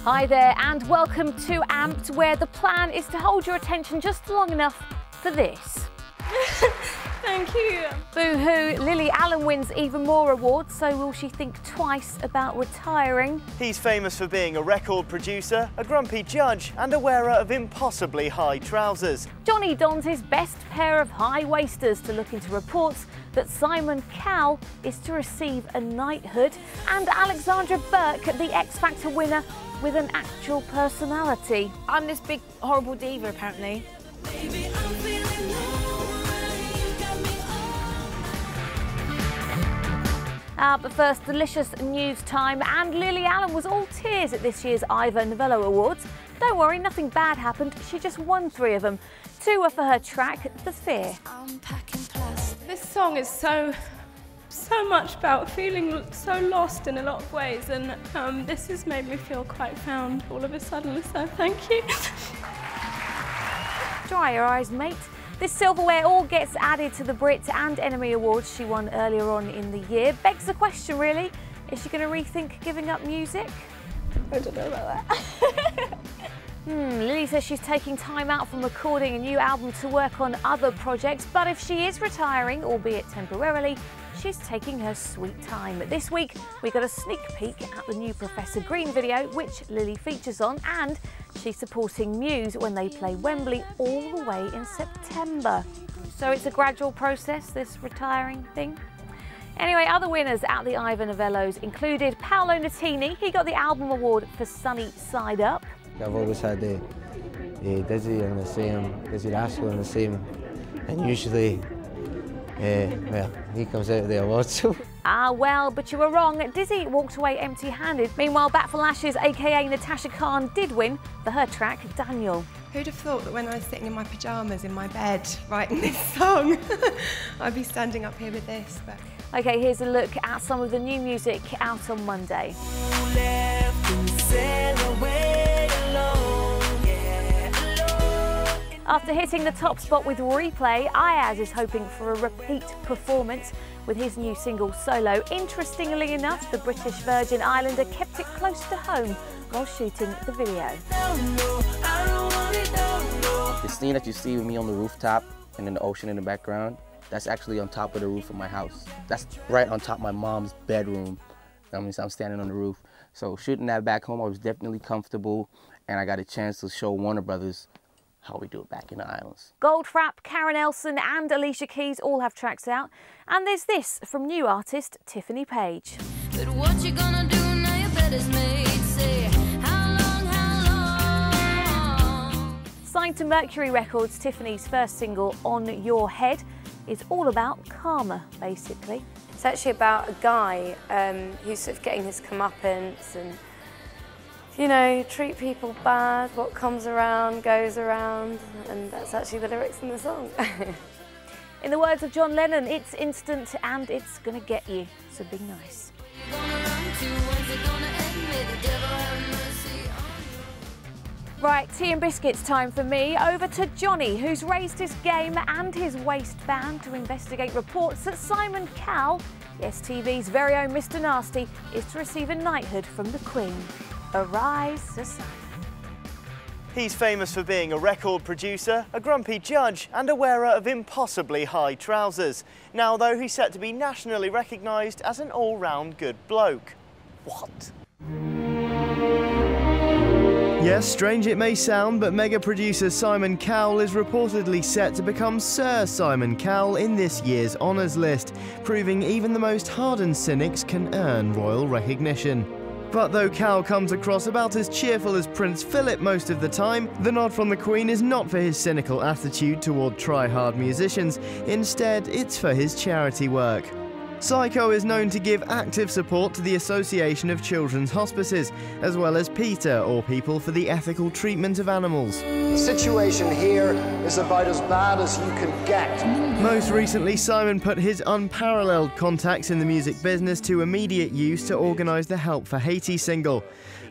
Hi there and welcome to Amped, where the plan is to hold your attention just long enough for this. Thank you. Boo-hoo, Lily Allen wins Ivor Novello Awards, so will she think twice about retiring? He's famous for being a record producer, a grumpy judge and a wearer of impossibly high trousers. Johnny dons his best pair of high-waisters to look into reports that Simon Cowell is to receive a knighthood, and Alexandra Burke, the X Factor winner, with an actual personality. I'm this big, horrible diva, apparently. Baby, I'm feeling alright, you got me all. But first, delicious news time, and Lily Allen was all tears at this year's Ivor Novello Awards. Don't worry, nothing bad happened, she just won 3 of them. 2 were for her track, The Fear. This song is so much about feeling so lost in a lot of ways, and this has made me feel quite found all of a sudden, so thank you. Dry your eyes, mate. This silverware all gets added to the Brit and Enemy Awards she won earlier on in the year. Begs the question, really, is she going to rethink giving up music? I don't know about that. Lily says she's taking time out from recording a new album to work on other projects, but if she is retiring, albeit temporarily, she's taking her sweet time. This week, we got a sneak peek at the new Professor Green video, which Lily features on, and she's supporting Muse when they play Wembley all the way in September. So it's a gradual process, this retiring thing. Anyway, other winners at the Ivor Novellos included Paolo Nutini. He got the album award for Sunny Side Up. I've always had Dizzy and the same, Dizzy Rascal and the same, and usually, well, he comes out of the awards. Ah, well, but you were wrong. Dizzy walked away empty-handed. Meanwhile, Bat for Lashes, aka Natasha Khan, did win for her track, Daniel. Who'd have thought that when I was sitting in my pyjamas in my bed writing this song, I'd be standing up here with this, but... OK, here's a look at some of the new music out on Monday. After hitting the top spot with Replay, Iyaz is hoping for a repeat performance with his new single Solo. Interestingly enough, the British Virgin Islander kept it close to home while shooting the video. The scene that you see with me on the rooftop and then the ocean in the background, that's actually on top of the roof of my house. That's right on top of my mom's bedroom. I mean, so I'm standing on the roof. So shooting that back home, I was definitely comfortable, and I got a chance to show Warner Brothers how we do it back in the islands. Goldfrapp, Karen Elson and Alicia Keys all have tracks out. And there's this from new artist Tiffany Paige. But what you gonna do now your bed is made? Say, how long? Signed to Mercury Records, Tiffany's first single, On Your Head, is all about karma, basically. It's actually about a guy who's sort of getting his comeuppance and, you know, treat people bad, what comes around goes around, and that's actually the lyrics in the song. In the words of John Lennon, it's instant and it's gonna get you, so be nice. Right, tea and biscuits time for me. Over to Johnny, who's raised his game and his waistband to investigate reports that Simon Cowell, yes, TV's very own Mr. Nasty, is to receive a knighthood from the Queen. Arise, Sir Simon. He's famous for being a record producer, a grumpy judge and a wearer of impossibly high trousers. Now though, he's set to be nationally recognised as an all-round good bloke. What? Yes, strange it may sound, but mega producer Simon Cowell is reportedly set to become Sir Simon Cowell in this year's honours list, proving even the most hardened cynics can earn royal recognition. But though Cowell comes across about as cheerful as Prince Philip most of the time, the nod from the Queen is not for his cynical attitude toward try-hard musicians. Instead, it's for his charity work. Psycho is known to give active support to the Association of Children's Hospices, as well as PETA, or People for the Ethical Treatment of Animals. The situation here is about as bad as you can get. Most recently, Simon put his unparalleled contacts in the music business to immediate use to organise the Help for Haiti single.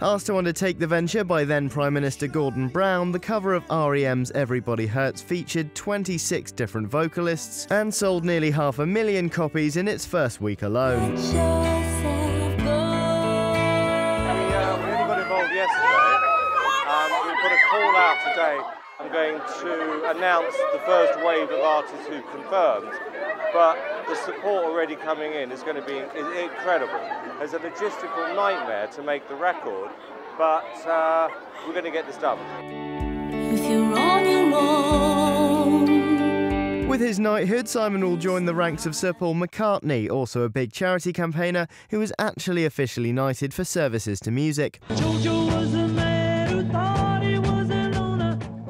Asked to undertake the venture by then Prime Minister Gordon Brown, the cover of REM's Everybody Hurts featured 26 different vocalists and sold nearly 500,000 copies in its first week alone. yesterday. We put a call out today. I'm going to announce the first wave of artists who've confirmed, but the support already coming in is going to be incredible. There's a logistical nightmare to make the record, but we're going to get this done. If you're on your own. With his knighthood, Simon will join the ranks of Sir Paul McCartney, also a big charity campaigner who was actually officially knighted for services to music.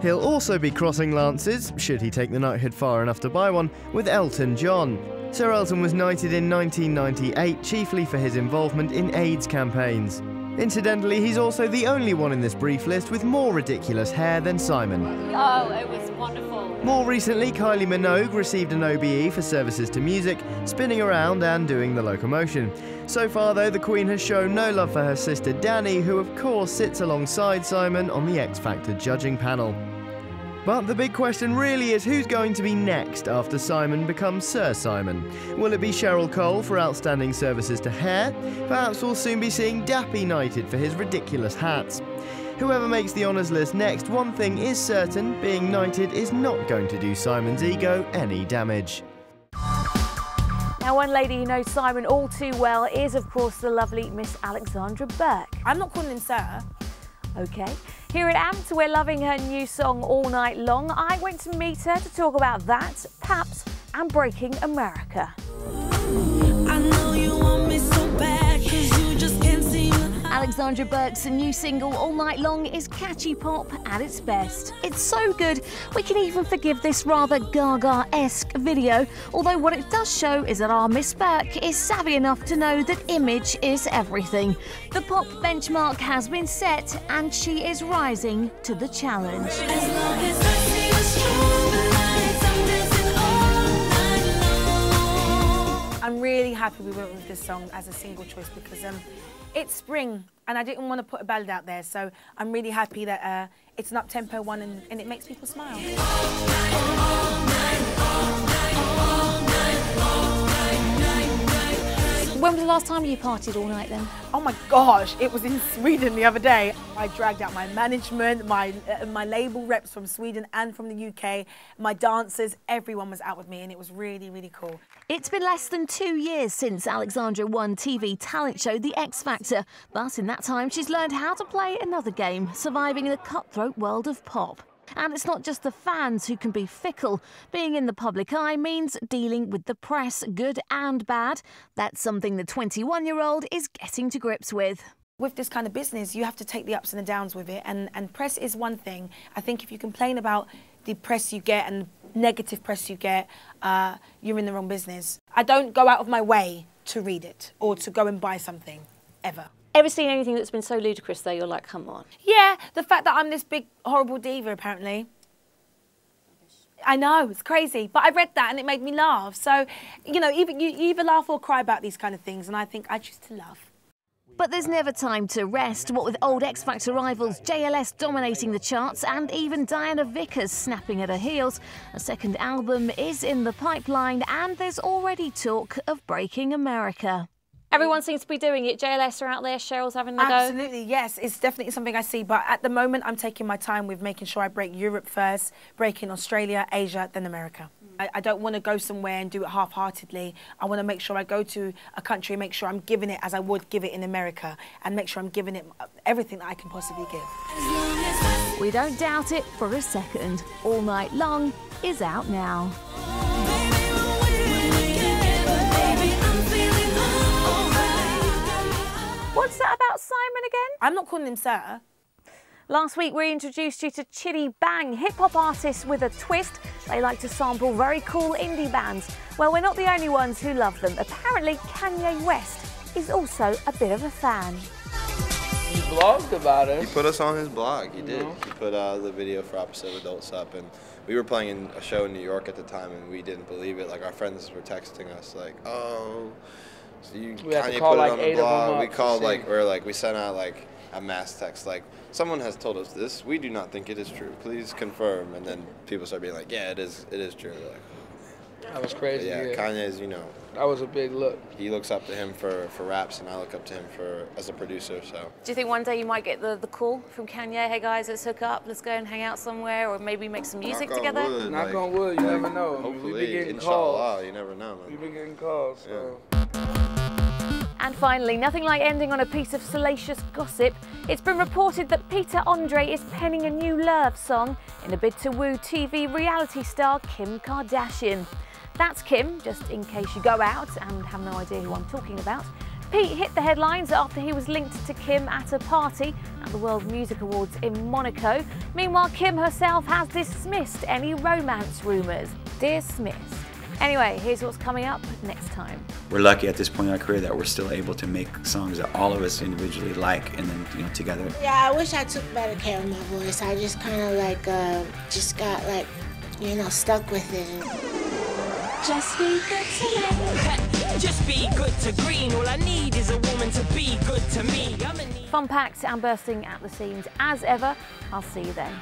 He'll also be crossing lances, should he take the knighthood far enough to buy one, with Elton John. Sir Elton was knighted in 1998, chiefly for his involvement in AIDS campaigns. Incidentally, he's also the only one in this brief list with more ridiculous hair than Simon. Oh, it was wonderful. More recently, Kylie Minogue received an OBE for services to music, spinning around and doing the locomotion. So far, though, the Queen has shown no love for her sister Danny, who of course sits alongside Simon on the X Factor judging panel. But the big question really is who's going to be next after Simon becomes Sir Simon? Will it be Cheryl Cole for outstanding services to hair? Perhaps we'll soon be seeing Dappy knighted for his ridiculous hats. Whoever makes the honours list next, one thing is certain, being knighted is not going to do Simon's ego any damage. Now, one lady who knows Simon all too well is, of course, the lovely Miss Alexandra Burke. I'm not calling him Sir. OK. Here at AMT, we're loving her new song All Night Long. I went to meet her to talk about that, Paps, and Breaking America. I know you want me so bad, 'cause you just can't seem. Alexandra Burke's new single All Night Long is catchy pop at its best. It's so good, we can even forgive this rather Gaga-esque video, although what it does show is that our Miss Burke is savvy enough to know that image is everything. The pop benchmark has been set and she is rising to the challenge. As long as I see the strobe lights, I'm dancing all night long. I'm really happy we went with this song as a single choice because it's spring and I didn't want to put a ballad out there, so I'm really happy that it's an up-tempo one and it makes people smile. When was the last time you partied all night then? Oh my gosh, it was in Sweden the other day. I dragged out my management, my label reps from Sweden and from the UK, my dancers, everyone was out with me and it was really, really cool. It's been less than 2 years since Alexandra won TV talent show The X Factor, but in that time she's learned how to play another game, surviving in the cutthroat world of pop. And it's not just the fans who can be fickle. Being in the public eye means dealing with the press, good and bad. That's something the 21-year-old is getting to grips with. With this kind of business, you have to take the ups and the downs with it, and press is one thing. I think if you complain about the press you get and negative press you get, you're in the wrong business. I don't go out of my way to read it or to go and buy something, ever. Ever seen anything that's been so ludicrous though, you're like, come on? Yeah, the fact that I'm this big, horrible diva, apparently. I know, it's crazy, but I read that and it made me laugh. So, you know, you either laugh or cry about these kind of things, and I think I choose to laugh. But there's never time to rest, what with old X Factor rivals JLS dominating the charts and even Diana Vickers snapping at her heels. A second album is in the pipeline and there's already talk of Breaking America. Everyone seems to be doing it. JLS are out there, Cheryl's having a go. Absolutely, yes. It's definitely something I see. But at the moment, I'm taking my time with making sure I break Europe first, breaking Australia, Asia, then America. I don't want to go somewhere and do it half-heartedly. I want to make sure I go to a country and make sure I'm giving it as I would give it in America and make sure I'm giving it everything that I can possibly give. We don't doubt it for a second. All Night Long is out now. What's that about Simon again? I'm not calling him Sir. Last week we introduced you to Chitty Bang, hip-hop artists with a twist. They like to sample very cool indie bands. Well, we're not the only ones who love them. Apparently Kanye West is also a bit of a fan. He blogged about it. He put us on his blog, he did. He put the video for Opposite Adults up, and we were playing in a show in New York at the time and we didn't believe it. Like, our friends were texting us like, oh, so you Kanye put it on the blog. We called we sent out like a mass text like, someone has told us this, we do not think it is true, please confirm. And then people start being like, yeah, it is true. They're like, That was crazy. But yeah, Kanye's, you know, that was a big look. He looks up to him for raps, and I look up to him as a producer. So. Do you think one day you might get the call from Kanye? Hey guys, let's hook up. Let's go and hang out somewhere, or maybe make some music together. Wood, Knock on wood. You never know. Hopefully, we've been getting inshallah, calls. you never know, man. We've been getting calls. So. Yeah. And finally, nothing like ending on a piece of salacious gossip. It's been reported that Peter Andre is penning a new love song in a bid to woo TV reality star Kim Kardashian. That's Kim, just in case you go out and have no idea who I'm talking about. Pete hit the headlines after he was linked to Kim at a party at the World Music Awards in Monaco. Meanwhile, Kim herself has dismissed any romance rumours. Dismissed. Anyway, here's what's coming up next time. We're lucky at this point in our career that we're still able to make songs that all of us individually like, and then, you know, together. Yeah, I wish I took better care of my voice. I just kind of like, just got like, you know, stuck with it. Just be good to me. Just be good to Green. All I need is a woman to be good to me. Fun packed and bursting at the seams as ever. I'll see you then.